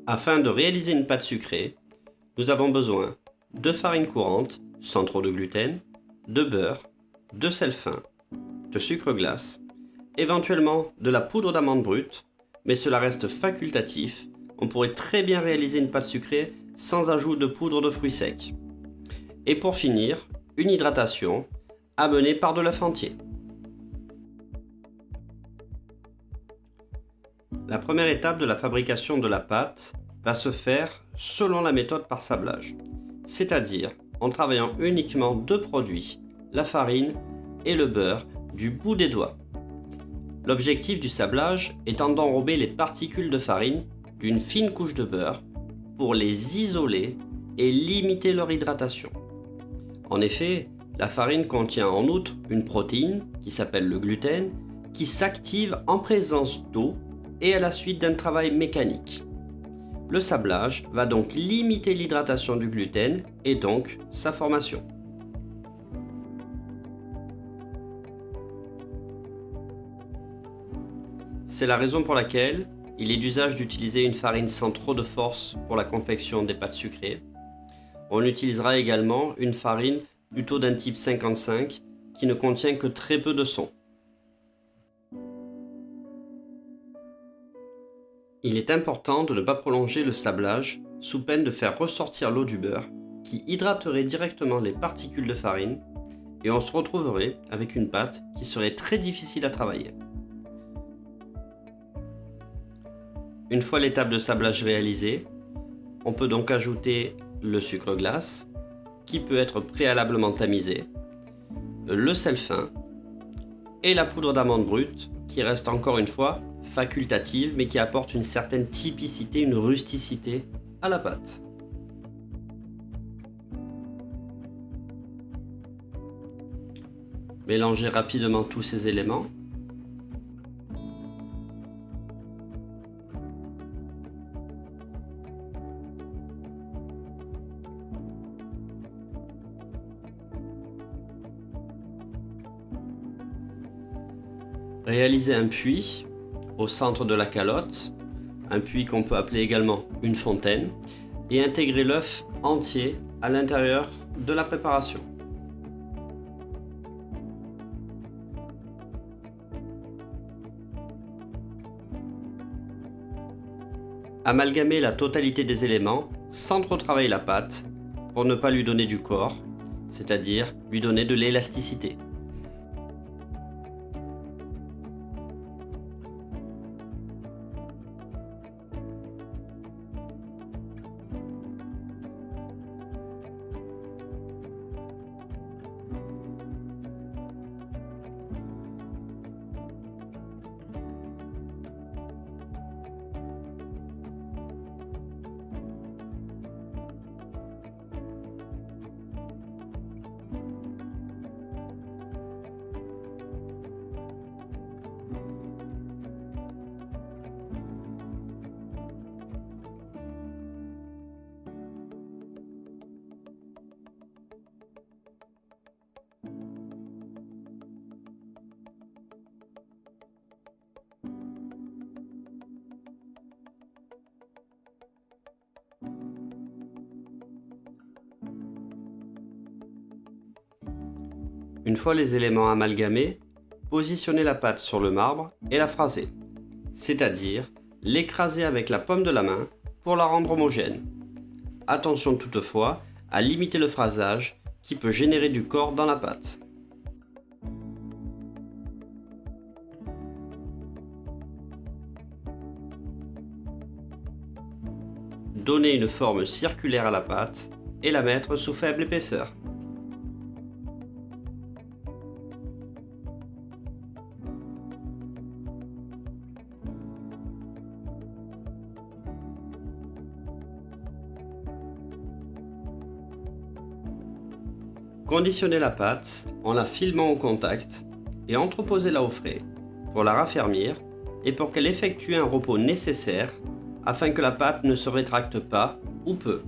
Afin de réaliser une pâte sucrée, nous avons besoin de farine courante, sans trop de gluten, de beurre, de sel fin, de sucre glace, éventuellement de la poudre d'amande brute, mais cela reste facultatif. On pourrait très bien réaliser une pâte sucrée sans ajout de poudre de fruits secs. Et pour finir, une hydratation amenée par de l'œuf entier. La première étape de la fabrication de la pâte va se faire selon la méthode par sablage, c'est-à-dire en travaillant uniquement deux produits, la farine et le beurre, du bout des doigts. L'objectif du sablage étant d'enrober les particules de farine d'une fine couche de beurre pour les isoler et limiter leur hydratation. En effet, la farine contient en outre une protéine qui s'appelle le gluten qui s'active en présence d'eau et à la suite d'un travail mécanique. Le sablage va donc limiter l'hydratation du gluten et donc sa formation. C'est la raison pour laquelle il est d'usage d'utiliser une farine sans trop de force pour la confection des pâtes sucrées. On utilisera également une farine plutôt d'un type 55 qui ne contient que très peu de son. Il est important de ne pas prolonger le sablage sous peine de faire ressortir l'eau du beurre qui hydraterait directement les particules de farine et on se retrouverait avec une pâte qui serait très difficile à travailler. Une fois l'étape de sablage réalisée, on peut donc ajouter le sucre glace qui peut être préalablement tamisé, le sel fin et la poudre d'amande brute qui reste encore une fois facultative mais qui apporte une certaine typicité, une rusticité à la pâte. Mélangez rapidement tous ces éléments. Réalisez un puits au centre de la calotte, un puits qu'on peut appeler également une fontaine, et intégrez l'œuf entier à l'intérieur de la préparation. Amalgamez la totalité des éléments sans trop travailler la pâte pour ne pas lui donner du corps, c'est-à-dire lui donner de l'élasticité. Une fois les éléments amalgamés, positionnez la pâte sur le marbre et la phrasez, c'est-à-dire l'écraser avec la paume de la main pour la rendre homogène. Attention toutefois à limiter le phrasage qui peut générer du corps dans la pâte. Donnez une forme circulaire à la pâte et la mettre sous faible épaisseur. Conditionnez la pâte en la filmant au contact et entreposez-la au frais pour la raffermir et pour qu'elle effectue un repos nécessaire afin que la pâte ne se rétracte pas ou peu.